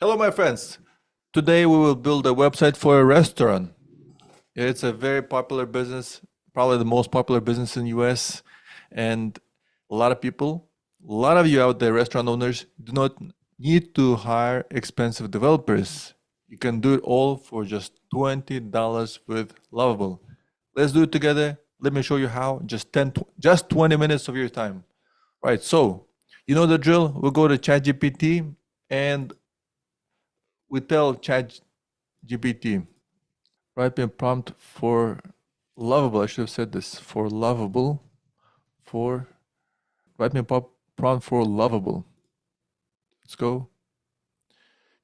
Hello, my friends. Today we will build a website for a restaurant. It's a very popular business, probably the most popular business in US, and a lot of people, a lot of you out there, restaurant owners, do not need to hire expensive developers. You can do it all for just $20 with Lovable. Let's do it together. Let me show you how. Just 20 minutes of your time. Right. So, you know the drill. We'll go to ChatGPT and we tell ChatGPT, write me a prompt for lovable. I should have said this for lovable. For write me a prompt for lovable. Let's go.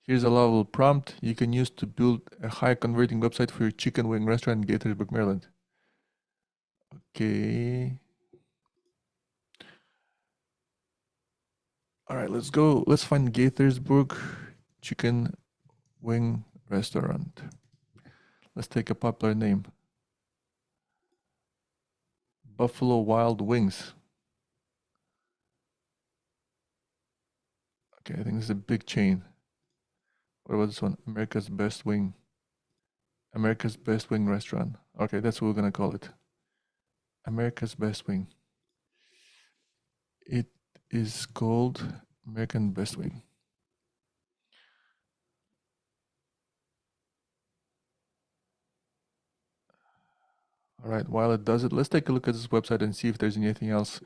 Here's a lovable prompt you can use to build a high converting website for your chicken wing restaurant in Gaithersburg, Maryland. Okay. All right, let's go. Let's find Gaithersburg chicken wing restaurant. Let's take a popular name. Buffalo Wild Wings. Okay, I think this is a big chain. What about this one? America's Best Wing. America's Best Wing Restaurant. Okay, that's what we're gonna call it. America's Best Wing. It is called American Best Wing. All right, while it does it, let's take a look at this website and see if there's anything else.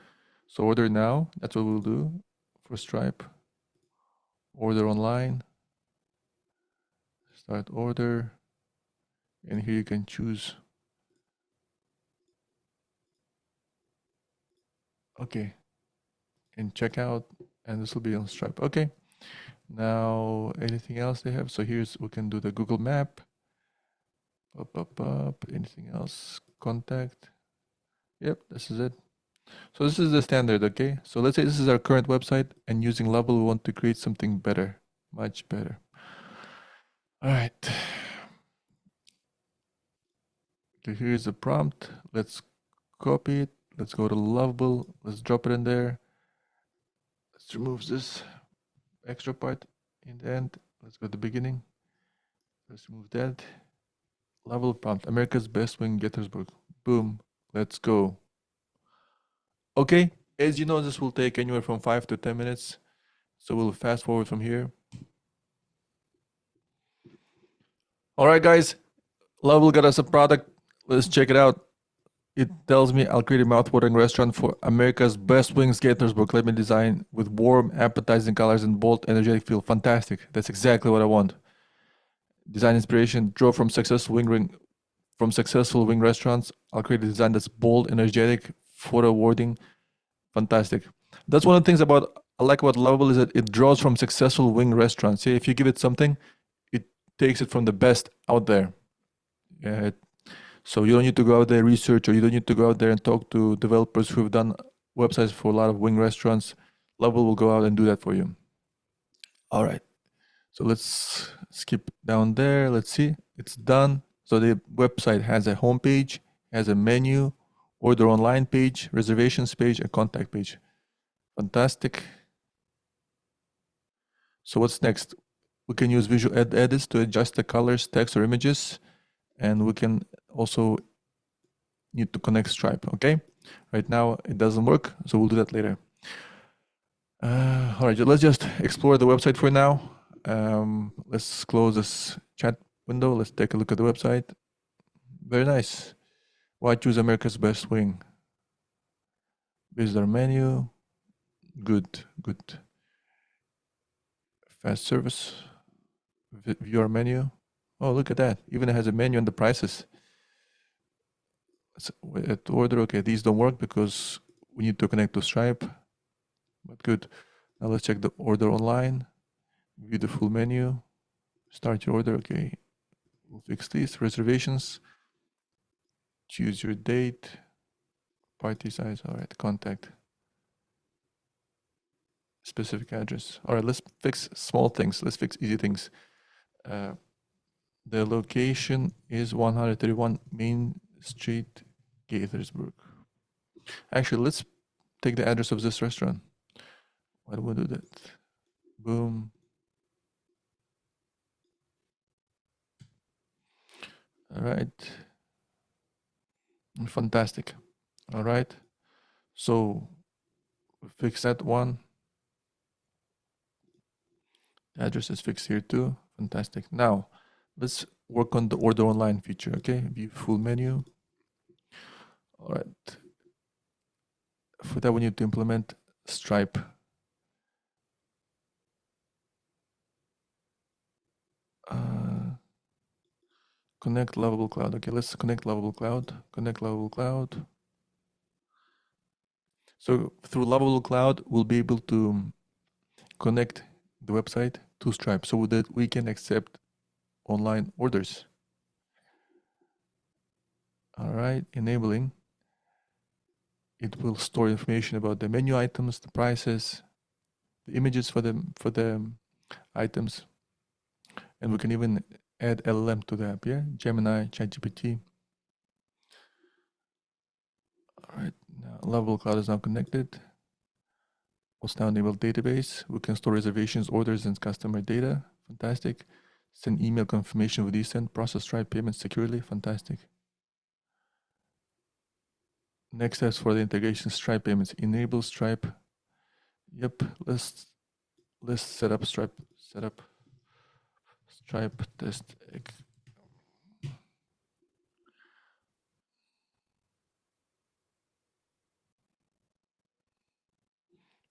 So order now, that's what we'll do for Stripe. Order online. Start order. And here you can choose. Okay. And checkout, and this will be on Stripe. Okay. Now, anything else they have? So we can do the Google Map. Up. Anything else? Contact. Yep, this is it. So this is the standard, okay? So let's say this is our current website, and using Lovable, we want to create something better, much better. All right. Okay, here's the prompt. Let's copy it. Let's go to Lovable. Let's drop it in there. Let's remove this extra part in the end. Let's go to the beginning. Let's remove that. Lovable prompt. America's Best Wing Gaithersburg. Boom. Let's go. Okay. As you know, this will take anywhere from 5 to 10 minutes. So we'll fast forward from here. All right, guys. Lovable got us a product. Let's check it out. It tells me I'll create a mouth-watering restaurant for America's Best Wings Gaithersburg. Let me design with warm, appetizing colors and bold, energetic feel. Fantastic. That's exactly what I want. Design inspiration draw from successful wing restaurants. I'll create a design that's bold, energetic, photo awarding. Fantastic. That's one of the things I like about Lovable is that it draws from successful wing restaurants. See, if you give it something, it takes it from the best out there. Yeah, so you don't need to go out there research, or you don't need to go out there and talk to developers who've done websites for a lot of wing restaurants. Lovable will go out and do that for you. All right. So let's skip down there. Let's see. It's done. So the website has a home page, has a menu, order online page, reservations page, and contact page. Fantastic. So what's next? We can use visual edits to adjust the colors, text, or images. And we can also need to connect Stripe, okay? Right now it doesn't work, so we'll do that later. All right, let's just explore the website for now. Let's close this chat window. Let's take a look at the website. Very nice. Why choose America's Best Wing? Visitor menu. Good. Fast service. View our menu. Oh, look at that. Even it has a menu and the prices. Let's order. Okay, these don't work because we need to connect to Stripe. But good. Now let's check the order online. View the full menu. Start your order. Okay. We'll fix these. Reservations. Choose your date. Party size. All right. Contact. Specific address. All right. Let's fix small things. Let's fix easy things. The location is 131 Main Street, Gaithersburg. Actually, let's take the address of this restaurant. Why don't we do that? Boom. All right. Fantastic. All right. So fix that one. The address is fixed here too. Fantastic. Now let's work on the order online feature. Okay. View full menu. All right. For that, we need to implement Stripe. Connect lovable cloud. Okay, let's connect lovable cloud. Connect lovable cloud. So through lovable cloud, we'll be able to connect the website to Stripe so that we can accept online orders. All right, enabling. It will store information about the menu items, the prices, the images for the items, and we can even add LLM to the app. Yeah, Gemini, ChatGPT. All right, now lovable cloud is now connected. Let's now enable database. We can store reservations, orders, and customer data. Fantastic. Send email confirmation with eSend. Process Stripe payments securely. Fantastic. Next steps for the integration Stripe payments. Enable Stripe. Yep. Let's set up Stripe. Set up Stripe test.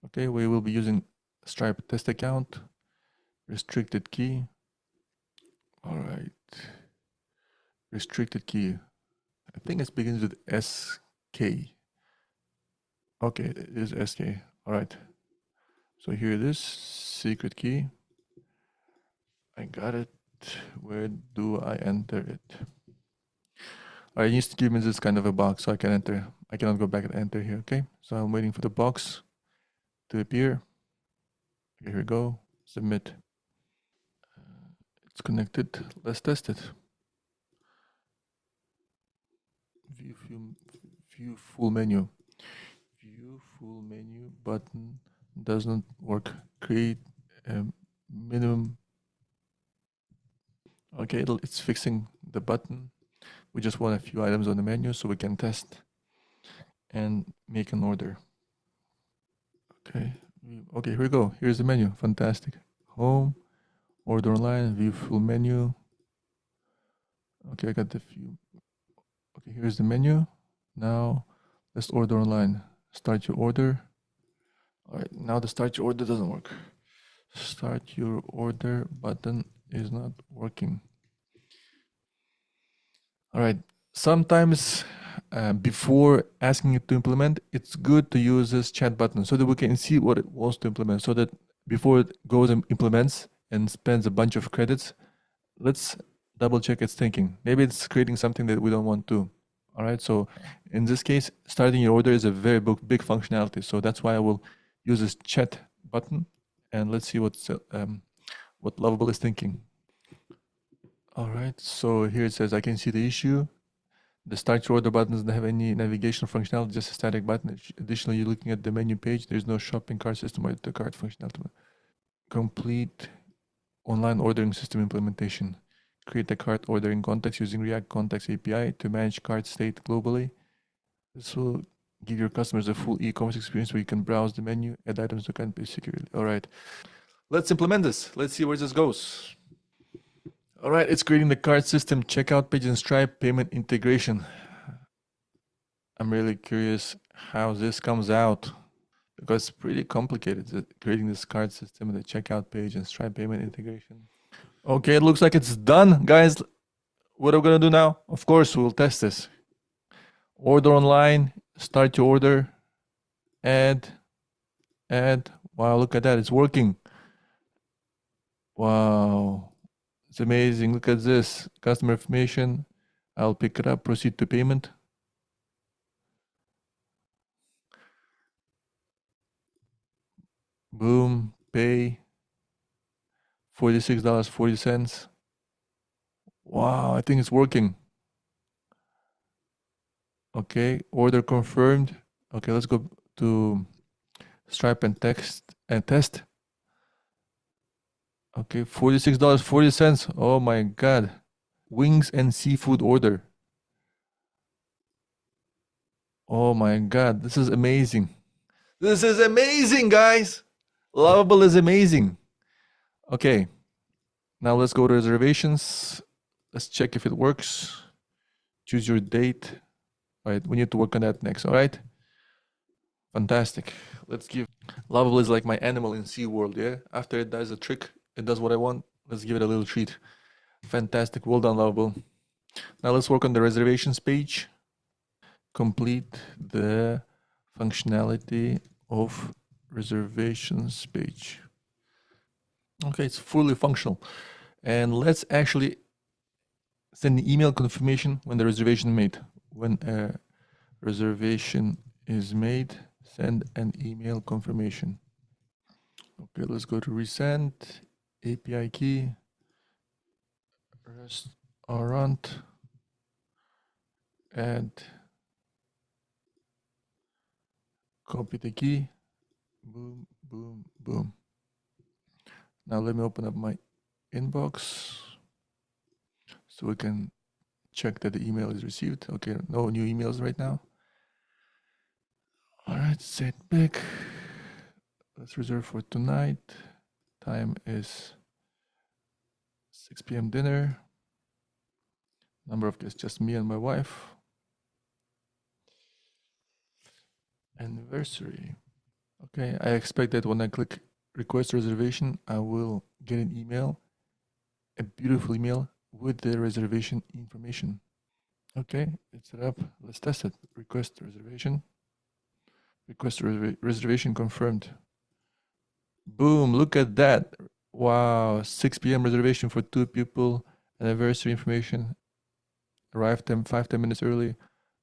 Okay, we will be using Stripe test account. Restricted key. All right. Restricted key. I think it begins with SK. Okay, it is SK. All right. So here it is, secret key. I got it. Where do I enter it? All right, it needs to give me this kind of a box so I can enter. I cannot go back and enter here, okay? So I'm waiting for the box to appear. Okay, here we go, submit. It's connected, let's test it. View full menu. View full menu button doesn't work. Create a minimum. Okay, it's fixing the button. We just want a few items on the menu so we can test and make an order. Okay, here we go. Here's the menu. Fantastic. Home, order online, view full menu. Okay, I got the few. Okay, here's the menu. Now let's order online. Start your order. All right, now the start your order doesn't work. Start your order button is not working. All right, sometimes before asking it to implement, it's good to use this chat button so that we can see what it wants to implement, so that before it goes and implements and spends a bunch of credits, let's double check its thinking. Maybe it's creating something that we don't want to. All right, so in this case, starting your order is a very big functionality. So that's why I will use this chat button, and let's see what Lovable is thinking. All right, so here it says I can see the issue. The start your order button doesn't have any navigation functionality, just a static button. Additionally, you're looking at the menu page. There's no shopping cart system or the cart functionality. Complete online ordering system implementation. Create a cart ordering context using React Contacts API to manage cart state globally. This will give your customers a full e-commerce experience where you can browse the menu, add items to cart page securely. All right, let's implement this. Let's see where this goes. All right, it's creating the cart system, checkout page, and Stripe payment integration. I'm really curious how this comes out because it's pretty complicated, creating this cart system and the checkout page and Stripe payment integration. Okay, it looks like it's done, guys. What are we gonna do now? Of course, we'll test this. Order online, start your order, add. Wow, look at that, it's working. Wow, it's amazing. Look at this, customer information. I'll pick it up, proceed to payment. Boom, pay. $46.40. Wow, I think it's working. Okay, order confirmed. Okay, let's go to Stripe and test. Okay, $46.40. Oh my God. wings and seafood order. Oh my God, this is amazing. This is amazing, guys. Lovable is amazing. Okay, now let's go to reservations. Let's check if it works. Choose your date. All right, we need to work on that next. All right, fantastic. Let's give Lovable is like my animal in SeaWorld. Yeah, after it does a trick, it does what I want. Let's give it a little treat. Fantastic. Well done, Lovable. Now let's work on the reservations page. Complete the functionality of reservations page. Okay, it's fully functional. And let's actually send an email confirmation when the reservation is made. When a reservation is made, send an email confirmation. Okay, let's go to resend, API key, restaurant, and copy the key. Boom, boom, boom. Now let me open up my inbox so we can check that the email is received. Okay, no new emails right now. All right, set back. Let's reserve for tonight. Time is 6 p.m. dinner. Number of guests, just me and my wife. Anniversary. Okay, I expect that when I click request reservation, I will get an email, a beautiful email with the reservation information. Okay, it's set up. Let's test it. Request reservation. Request reservation confirmed. Boom, look at that. Wow, 6 p.m. reservation for 2 people. Anniversary information. Arrived 5-10 minutes early.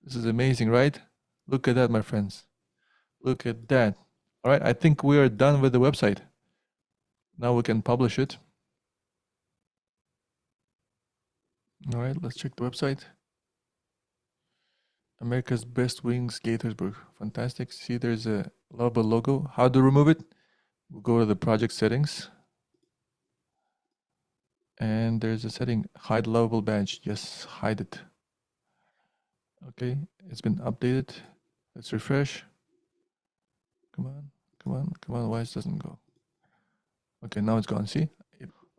This is amazing, right? Look at that, my friends. Look at that. All right, I think we are done with the website. Now we can publish it. All right, let's check the website. America's Best Wings Gaithersburg. Fantastic. See, there's a lovable logo. How to remove it? We'll go to the project settings. And there's a setting, hide lovable badge. Yes, hide it. Okay, it's been updated. Let's refresh. Come on, come on, come on. Why it doesn't go? Okay, now it's gone. See?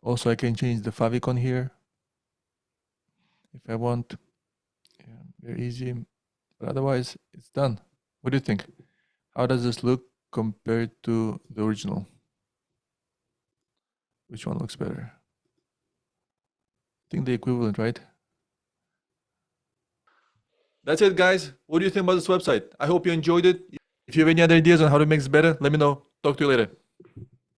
Also, I can change the favicon here if I want. Yeah, very easy. But otherwise, it's done. What do you think? How does this look compared to the original? Which one looks better? I think the equivalent, right? That's it, guys. What do you think about this website? I hope you enjoyed it. If you have any other ideas on how to make this better, let me know. Talk to you later.